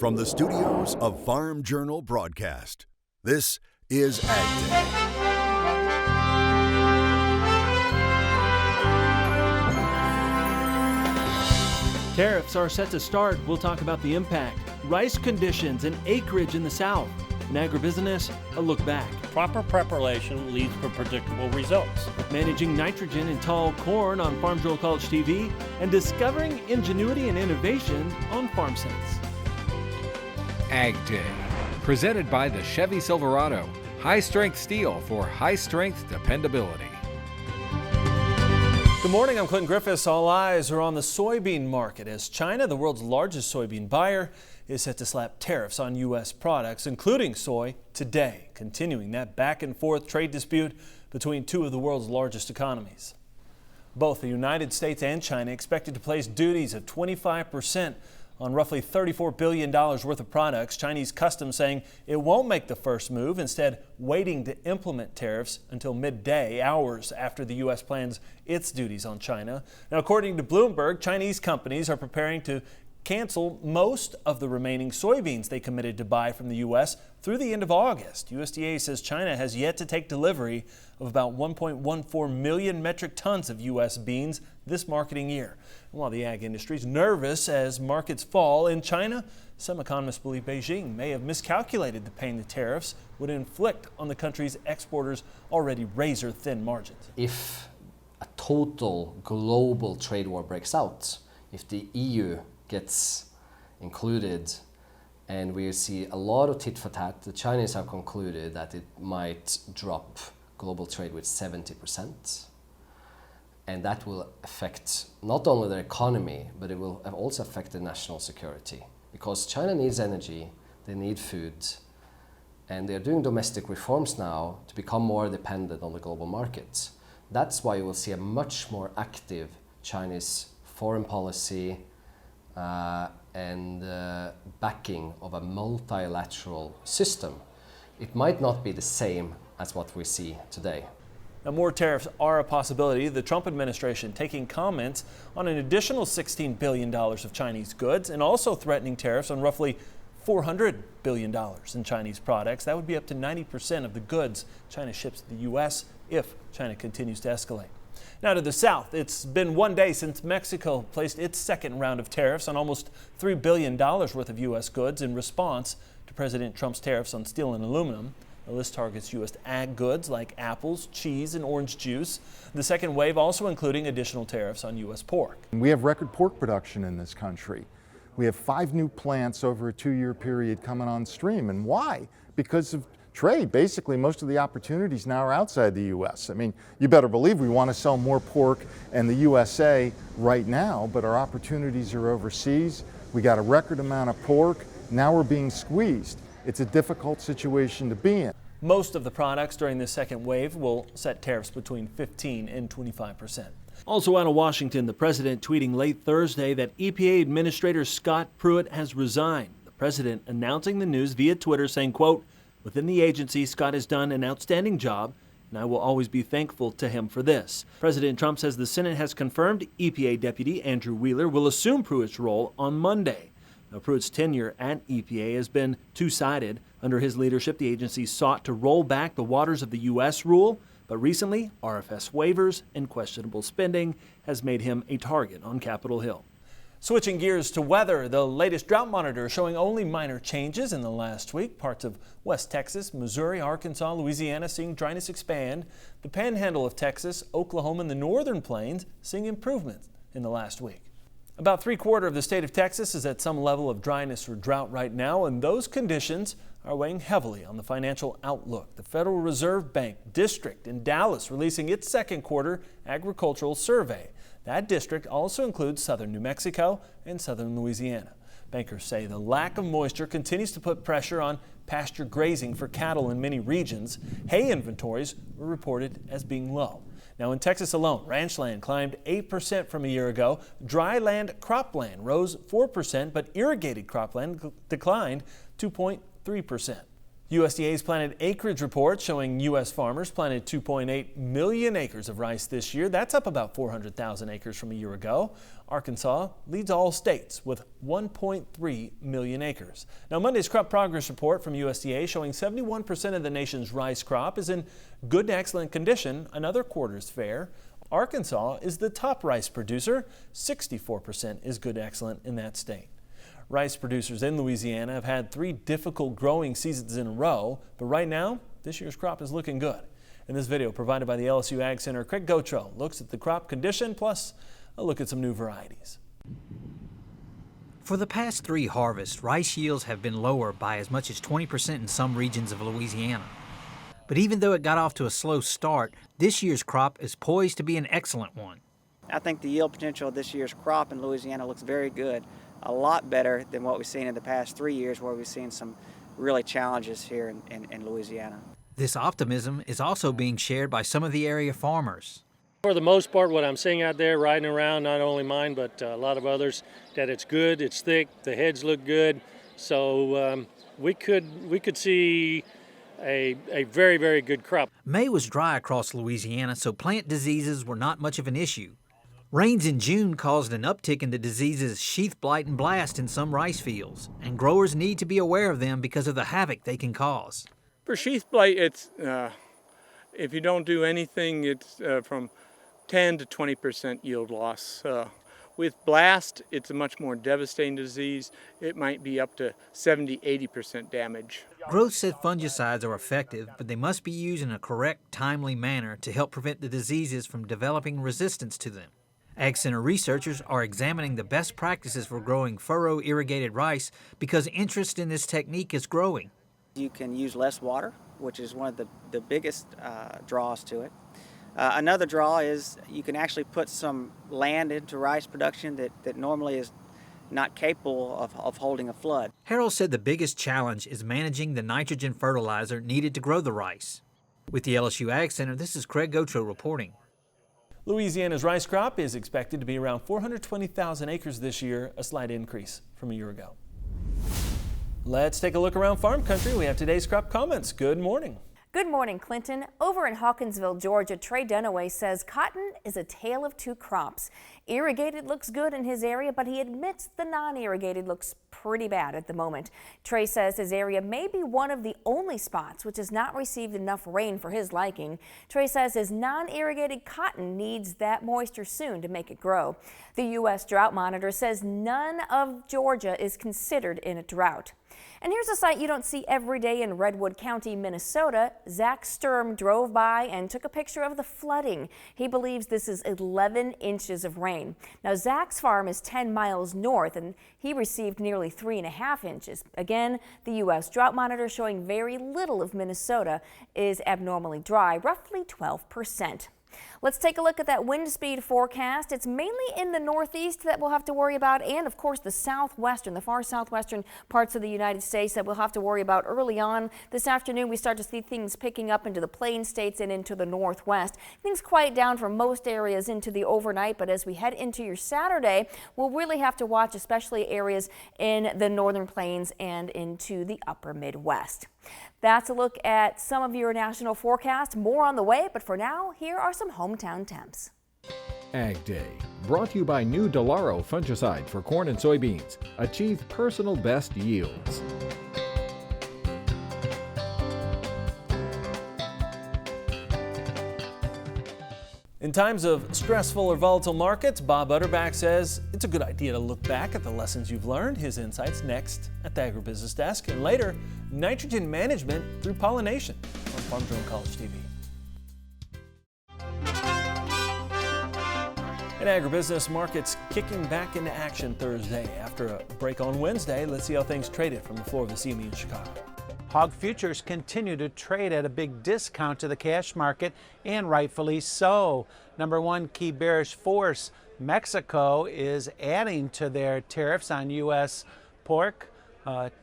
From the studios of Farm Journal Broadcast, this is AgDay. Tariffs are set to start. We'll talk about the impact, rice conditions, and acreage in the South. In agribusiness, a look back. Proper preparation leads to predictable results. Managing nitrogen in tall corn on Farm Journal College TV, and discovering ingenuity and innovation on FarmSense. AgDay, presented by the Chevy Silverado. High-strength steel for high-strength dependability. Good morning, I'm Clinton Griffiths. All eyes are on the soybean market as China, the world's largest soybean buyer, is set to slap tariffs on U.S. products, including soy, today, continuing that back-and-forth trade dispute between two of the world's largest economies. Both the United States and China expected to place duties of 25% on roughly $34 billion worth of products. Chinese customs saying it won't make the first move, instead waiting to implement tariffs until midday, hours after the U.S. plans its duties on China. Now, according to Bloomberg, Chinese companies are preparing to cancel most of the remaining soybeans they committed to buy from the U.S. through the end of August. USDA says China has yet to take delivery of about 1.14 million metric tons of U.S. beans this marketing year. And while the ag industry is nervous as markets fall in China, some economists believe Beijing may have miscalculated the pain the tariffs would inflict on the country's exporters' already razor-thin margins. If a total global trade war breaks out, if the EU gets included and we see a lot of tit for tat, the Chinese have concluded that it might drop global trade with 70%. And that will affect not only their economy, but it will also affect their national security. Because China needs energy, they need food, and they're doing domestic reforms now to become more dependent on the global markets. That's why you will see a much more active Chinese foreign policy and backing of a multilateral system. It might not be the same as what we see today. Now, more tariffs are a possibility. The Trump administration taking comments on an additional $16 billion of Chinese goods and also threatening tariffs on roughly $400 billion in Chinese products. That would be up to 90% of the goods China ships to the U.S. if China continues to escalate. Now to the south, it's been one day since Mexico placed its second round of tariffs on almost $3 billion worth of U.S. goods in response to President Trump's tariffs on steel and aluminum. The list targets U.S. ag goods like apples, cheese, and orange juice. The second wave also including additional tariffs on U.S. pork. We have record pork production in this country. We have 5 new plants over a 2-year period coming on stream. And why? Because of trade. Basically, most of the opportunities now are outside the U.S. I mean, you better believe we want to sell more pork in the USA right now, but our opportunities are overseas. We got a record amount of pork. Now we're being squeezed. It's a difficult situation to be in. Most of the products during this second wave will set tariffs between 15 and 25%. Also out of Washington, the president tweeting late Thursday that EPA Administrator Scott Pruitt has resigned. The president announcing the news via Twitter saying, quote, "Within the agency, Scott has done an outstanding job, and I will always be thankful to him for this." President Trump says the Senate has confirmed EPA Deputy Andrew Wheeler will assume Pruitt's role on Monday. Now, Pruitt's tenure at EPA has been two-sided. Under his leadership, the agency sought to roll back the waters of the U.S. rule, but recently, RFS waivers and questionable spending has made him a target on Capitol Hill. Switching gears to weather, the latest drought monitor showing only minor changes in the last week. Parts of West Texas, Missouri, Arkansas, Louisiana seeing dryness expand. The panhandle of Texas, Oklahoma, and the northern plains seeing improvements in the last week. About 3/4 of the state of Texas is at some level of dryness or drought right now, and those conditions are weighing heavily on the financial outlook. The Federal Reserve Bank district in Dallas releasing its second quarter agricultural survey. That district also includes southern New Mexico and southern Louisiana. Bankers say the lack of moisture continues to put pressure on pasture grazing for cattle in many regions. Hay inventories were reported as being low. Now in Texas alone, ranch land climbed 8% from a year ago. Dry land cropland rose 4%, but irrigated cropland declined 2.3%. USDA's planted acreage report showing U.S. farmers planted 2.8 million acres of rice this year. That's up about 400,000 acres from a year ago. Arkansas leads all states with 1.3 million acres. Now, Monday's crop progress report from USDA showing 71% of the nation's rice crop is in good to excellent condition. Another quarter's fair. Arkansas is the top rice producer. 64% is good to excellent in that state. Rice producers in Louisiana have had 3 difficult growing seasons in a row, but right now, this year's crop is looking good. In this video provided by the LSU Ag Center, Craig Gautreaux looks at the crop condition, plus a look at some new varieties. For the past 3 harvests, rice yields have been lower by as much as 20% in some regions of Louisiana. But even though it got off to a slow start, this year's crop is poised to be an excellent one. I think the yield potential of this year's crop in Louisiana looks very good. A lot better than what we've seen in the past 3 years, where we've seen some really challenges here in Louisiana. This optimism is also being shared by some of the area farmers. For the most part, what I'm seeing out there riding around, not only mine, but a lot of others, that it's good, it's thick, the heads look good. So we could see a very, very good crop. May was dry across Louisiana, so plant diseases were not much of an issue. Rains in June caused an uptick in the diseases sheath blight and blast in some rice fields, and growers need to be aware of them because of the havoc they can cause. For sheath blight, it's if you don't do anything, it's from 10 to 20% yield loss. With blast, it's a much more devastating disease. It might be up to 70-80% damage. Growth said fungicides are effective, but they must be used in a correct, timely manner to help prevent the diseases from developing resistance to them. Ag Center researchers are examining the best practices for growing furrow-irrigated rice because interest in this technique is growing. You can use less water, which is one of the biggest draws to it. Another draw is you can actually put some land into rice production that normally is not capable of holding a flood. Harold said the biggest challenge is managing the nitrogen fertilizer needed to grow the rice. With the LSU Ag Center, this is Craig Gautreaux reporting. Louisiana's rice crop is expected to be around 420,000 acres this year, a slight increase from a year ago. Let's take a look around farm country. We have today's crop comments. Good morning. Good morning, Clinton. Over in Hawkinsville, Georgia, Trey Dunaway says cotton is a tale of 2 crops. Irrigated looks good in his area, but he admits the non-irrigated looks pretty bad at the moment. Trey says his area may be one of the only spots which has not received enough rain for his liking. Trey says his non-irrigated cotton needs that moisture soon to make it grow. The U.S. Drought Monitor says none of Georgia is considered in a drought. And here's a sight you don't see every day in Redwood County, Minnesota. Zach Sturm drove by and took a picture of the flooding. He believes this is 11 inches of rain. Now, Zach's farm is 10 miles north, and he received nearly 3.5 inches. Again, the U.S. Drought Monitor showing very little of Minnesota is abnormally dry, roughly 12%. Let's take a look at that wind speed forecast. It's mainly in the northeast that we'll have to worry about, and of course the southwestern, the far southwestern parts of the United States that we'll have to worry about early on. This afternoon we start to see things picking up into the plain states and into the northwest. Things quiet down for most areas into the overnight, but as we head into your Saturday, we'll really have to watch especially areas in the northern plains and into the upper Midwest. That's a look at some of your national forecasts. More on the way, but for now, here are some hometown temps. AgDay, brought to you by new Delaro fungicide for corn and soybeans. Achieve personal best yields. In times of stressful or volatile markets, Bob Utterback says it's a good idea to look back at the lessons you've learned. His insights next at the Agribusiness Desk, and later, nitrogen management through pollination on Farm Journal College TV. And agribusiness markets kicking back into action Thursday. After a break on Wednesday, let's see how things traded from the floor of the CME in Chicago. Hog futures continue to trade at a big discount to the cash market, and rightfully so. Number one key bearish force, Mexico, is adding to their tariffs on U.S. pork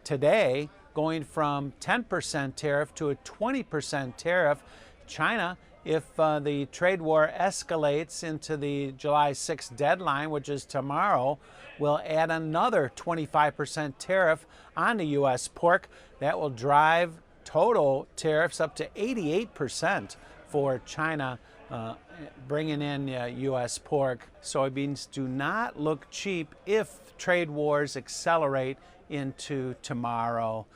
today, going from 10% tariff to a 20% tariff. China, if the trade war escalates into the July 6th deadline, which is tomorrow, will add another 25% tariff on the U.S. pork. That will drive total tariffs up to 88% for China bringing in U.S. pork. Soybeans do not look cheap if trade wars accelerate into tomorrow.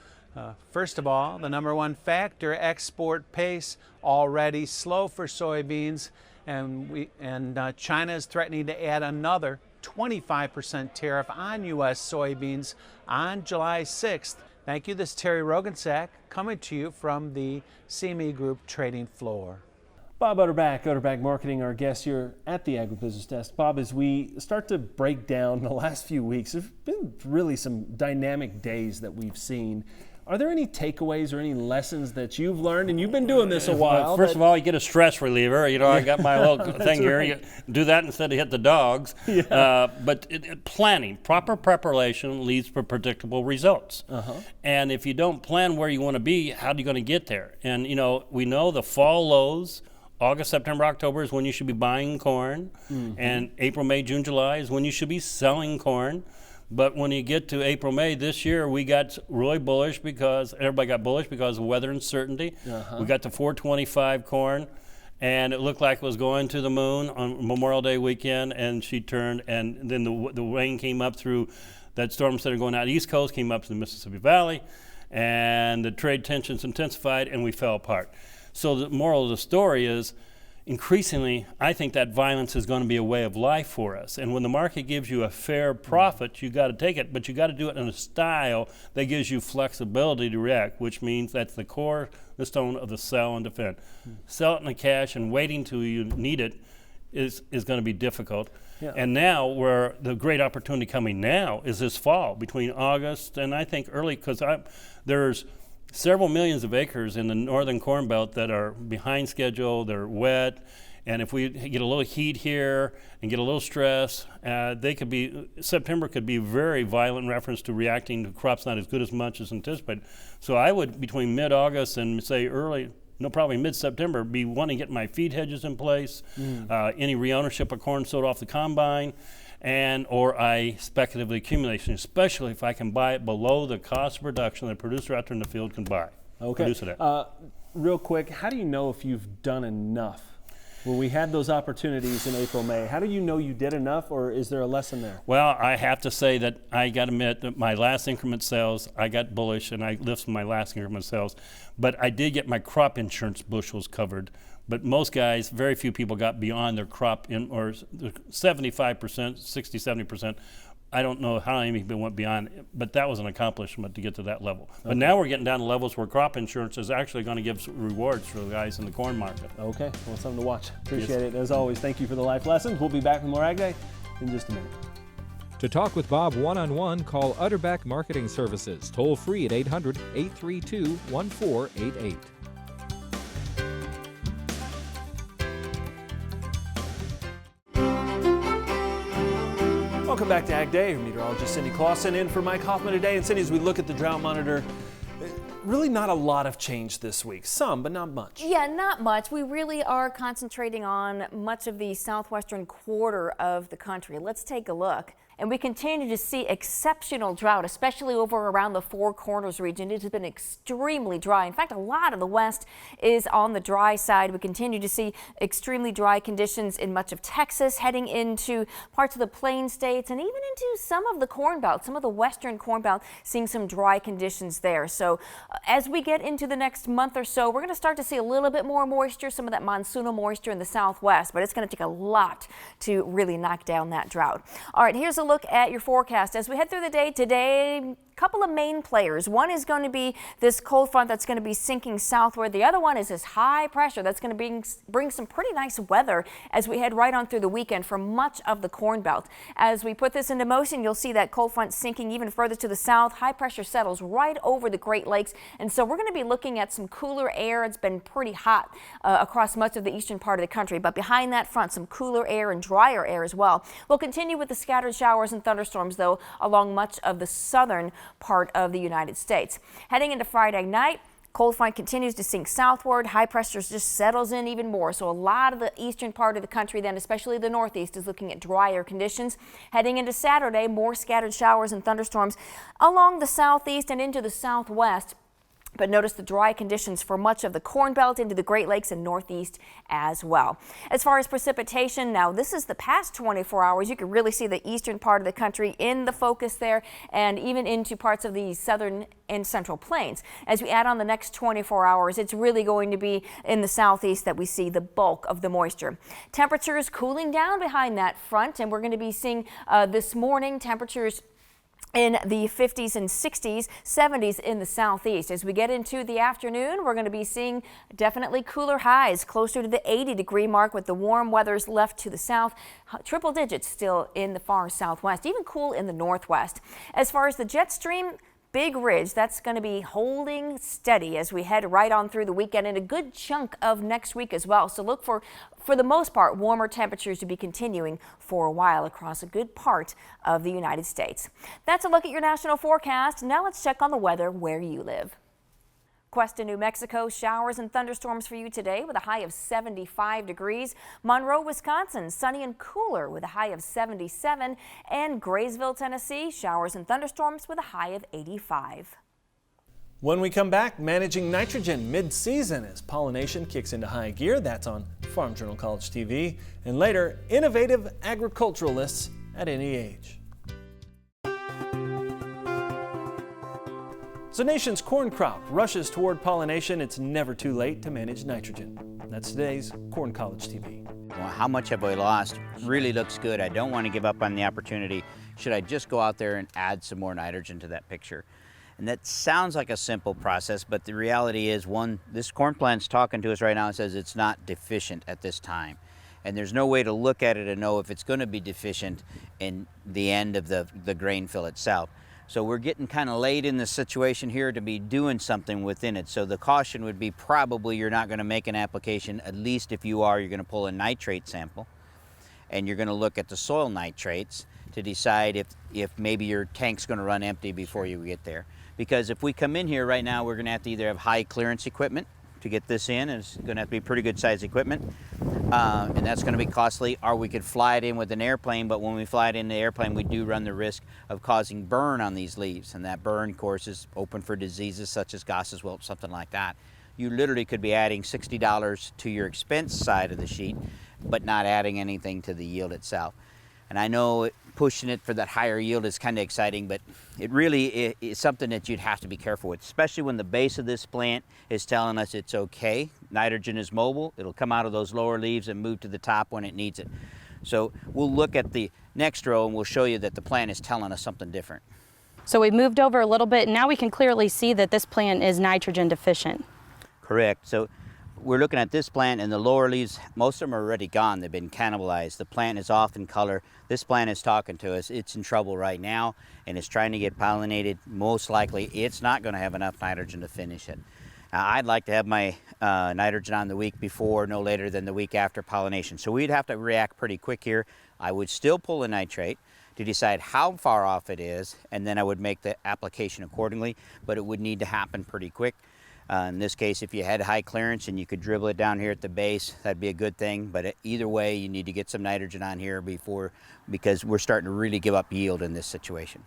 First of all, the number one factor, export pace, already slow for soybeans, and China is threatening to add another 25% tariff on U.S. soybeans on July 6th. Thank you. This is Terry Rogensack coming to you from the CME Group trading floor. Bob Utterback Marketing, our guest here at the Agribusiness Desk. Bob, as we start to break down the last few weeks, there's been really some dynamic days that we've seen. Are there any takeaways or any lessons that you've learned? And you've been doing this a while. First of all, you get a stress reliever. You know, I got my little thing here. You do that instead of hit the dogs. Yeah. But planning, proper preparation leads to predictable results. And if you don't plan where you want to be, how are you going to get there? And, you know, we know the fall lows, August, September, October is when you should be buying corn. And April, May, June, July is when you should be selling corn. But when you get to April, May this year, we got really bullish because everybody got bullish because of weather uncertainty. We got to 425 corn, and it looked like it was going to the moon on Memorial Day weekend, and she turned, and then the rain came up through that storm center going out East Coast, came up to the Mississippi Valley, and the trade tensions intensified, and we fell apart. So the moral of the story is, increasingly, I think that violence is going to be a way of life for us. And when the market gives you a fair profit, you got to take it, but you got to do it in a style that gives you flexibility to react, which means that's the cornerstone of the sell and defend. Sell it in the cash and waiting till you need it is going to be difficult. And now, where the great opportunity coming now is this fall, between August and I think early, because there's several millions of acres in the northern Corn Belt that are behind schedule, they're wet, and if we get a little heat here and get a little stress, September could be very violent in reference to reacting to crops not as good as much as anticipated. So I would, between mid-August and say probably mid-September, be wanting to get my feed hedges in place, any reownership of corn sold off the combine, or speculatively accumulation, especially if I can buy it below the cost of production that a producer out there in the field can buy. Okay. Produce it at. Real quick, how do you know if you've done enough? When we had those opportunities in April, May, how do you know you did enough, or is there a lesson there? Well, I have to say that I got to admit that my last increment sales, I got bullish and I lifted my last increment sales, but I did get my crop insurance bushels covered. But most guys, very few people got beyond their crop, or 75%, 60, 70%. I don't know how many people went beyond, but that was an accomplishment to get to that level. But now we're getting down to levels where crop insurance is actually going to give rewards for the guys in the corn market. Okay, well, something to watch. Appreciate it. As always, thank you for the life lessons. We'll be back with more Ag Day in just a minute. To talk with Bob one-on-one, call Utterback Marketing Services, toll free at 800-832-1488. Welcome back to Ag Day. Meteorologist Cindy Clausen in for Mike Hoffman today. And Cindy, as we look at the drought monitor, really not a lot of change this week. Some, but not much. Yeah, not much. We really are concentrating on much of the southwestern quarter of the country. Let's take a look. And we continue to see exceptional drought, especially over around the Four Corners region. It has been extremely dry. In fact, a lot of the west is on the dry side. We continue to see extremely dry conditions in much of Texas, heading into parts of the Plain States, and even into some of the Corn Belt, some of the western Corn Belt, seeing some dry conditions there. So as we get into the next month or so, we're going to start to see a little bit more moisture, some of that monsoonal moisture in the southwest, but it's going to take a lot to really knock down that drought. All right, here's a look at your forecast as we head through the day today. Couple of main players. One is going to be this cold front that's going to be sinking southward. The other one is this high pressure that's going to bring some pretty nice weather as we head right on through the weekend for much of the Corn Belt. As we put this into motion, you'll see that cold front sinking even further to the south. High pressure settles right over the Great Lakes, and so we're going to be looking at some cooler air. It's been pretty hot across much of the eastern part of the country, but behind that front, some cooler air and drier air as well. We'll continue with the scattered showers and thunderstorms, though, along much of the southern part of the United States. Heading into Friday night, cold front continues to sink southward. High pressure just settles in even more. So a lot of the eastern part of the country, then especially the northeast, is looking at drier conditions. Heading into Saturday, more scattered showers and thunderstorms along the southeast and into the southwest. But notice the dry conditions for much of the Corn Belt into the Great Lakes and Northeast as well. As far as precipitation, now this is the past 24 hours. You can really see the eastern part of the country in the focus there, and even into parts of the southern and central plains. As we add on the next 24 hours, it's really going to be in the southeast that we see the bulk of the moisture. Temperatures cooling down behind that front, and we're going to be seeing this morning temperatures in the 50s and 60s, 70s in the southeast. As we get into the afternoon, we're going to be seeing definitely cooler highs closer to the 80-degree mark with the warm weathers left to the south. Triple digits still in the far southwest, even cool in the northwest. As far as the jet stream, Big Ridge, that's going to be holding steady as we head right on through the weekend and a good chunk of next week as well. So look for the most part, warmer temperatures to be continuing for a while across a good part of the United States. That's a look at your national forecast. Now let's check on the weather where you live. Cuesta, New Mexico, showers and thunderstorms for you today with a high of 75 degrees. Monroe, Wisconsin, sunny and cooler with a high of 77. And Graysville, Tennessee, showers and thunderstorms with a high of 85. When we come back, managing nitrogen mid-season as pollination kicks into high gear. That's on Farm Journal College TV. And later, innovative agriculturalists at any age. As the nation's corn crop rushes toward pollination, it's never too late to manage nitrogen. That's today's Corn College TV. Well, how much have we lost? Really looks good. I don't want to give up on the opportunity. Should I just go out there and add some more nitrogen to that picture? And that sounds like a simple process, but the reality is, one, this corn plant's talking to us right now and says it's not deficient at this time. And there's no way to look at it and know if it's going to be deficient in the end of the grain fill itself. So we're getting kind of late in the situation here to be doing something within it. So the caution would be probably you're not going to make an application. At least if you are, you're going to pull a nitrate sample and you're going to look at the soil nitrates to decide if maybe your tank's going to run empty before you get there. Because if we come in here right now, we're going to have to either have high clearance equipment to get this in, and it's going to have to be pretty good size equipment, and that's going to be costly, or we could fly it in with an airplane, but when we fly it in the airplane, we do run the risk of causing burn on these leaves, and that burn, of course, is open for diseases such as Goss's wilt, something like that. You literally could be adding $60 to your expense side of the sheet, but not adding anything to the yield itself. And I know pushing it for that higher yield is kind of exciting, but it really is something that you'd have to be careful with, especially when the base of this plant is telling us it's okay. Nitrogen is mobile. It'll come out of those lower leaves and move to the top when it needs it. So we'll look at the next row and we'll show you that the plant is telling us something different. So we moved over a little bit, and now we can clearly see that this plant is nitrogen deficient. Correct. So we're looking at this plant, and the lower leaves, most of them are already gone. They've been cannibalized. The plant is off in color. This plant is talking to us. It's in trouble right now, and it's trying to get pollinated. Most likely, it's not going to have enough nitrogen to finish it. I'd like to have my nitrogen on the week before, no later than the week after pollination. So we'd have to react pretty quick here. I would still pull a nitrate to decide how far off it is, and then I would make the application accordingly, but it would need to happen pretty quick. In this case, if you had high clearance and you could dribble it down here at the base, that'd be a good thing. But either way, you need to get some nitrogen on here because we're starting to really give up yield in this situation.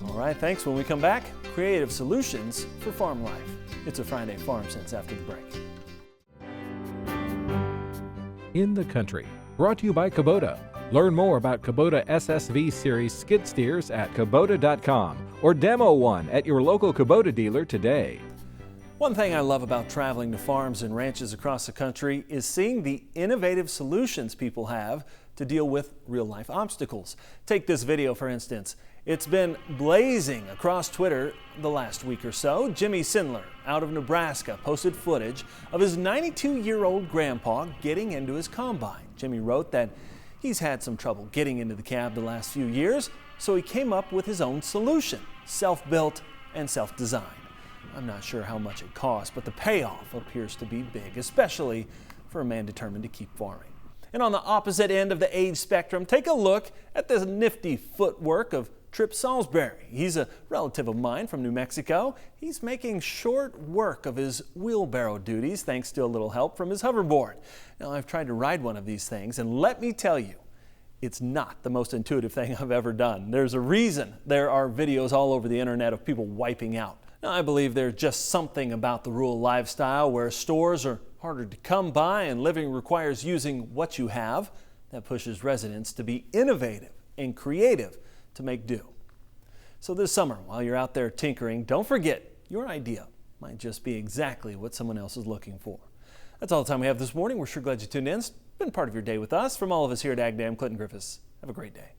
All right, thanks. When we come back, creative solutions for farm life. It's a Friday Farm Sense after the break. In the Country, brought to you by Kubota. Learn more about Kubota SSV Series skid steers at Kubota.com or demo one at your local Kubota dealer today. One thing I love about traveling to farms and ranches across the country is seeing the innovative solutions people have to deal with real-life obstacles. Take this video, for instance. It's been blazing across Twitter the last week or so. Jimmy Sindler, out of Nebraska, posted footage of his 92-year-old grandpa getting into his combine. Jimmy wrote that he's had some trouble getting into the cab the last few years, so he came up with his own solution, self-built and self-designed. I'm not sure how much it costs, but the payoff appears to be big, especially for a man determined to keep farming. And on the opposite end of the age spectrum, take a look at the nifty footwork of Trip Salisbury. He's a relative of mine from New Mexico. He's making short work of his wheelbarrow duties thanks to a little help from his hoverboard. Now, I've tried to ride one of these things, and let me tell you, it's not the most intuitive thing I've ever done. There's a reason there are videos all over the internet of people wiping out Now, I believe there's just something about the rural lifestyle where stores are harder to come by and living requires using what you have that pushes residents to be innovative and creative to make do. So this summer, while you're out there tinkering, don't forget your idea might just be exactly what someone else is looking for. That's all the time we have this morning. We're sure glad you tuned in. It's been part of your day with us. From all of us here at AgDay, I'm Clinton Griffiths. Have a great day.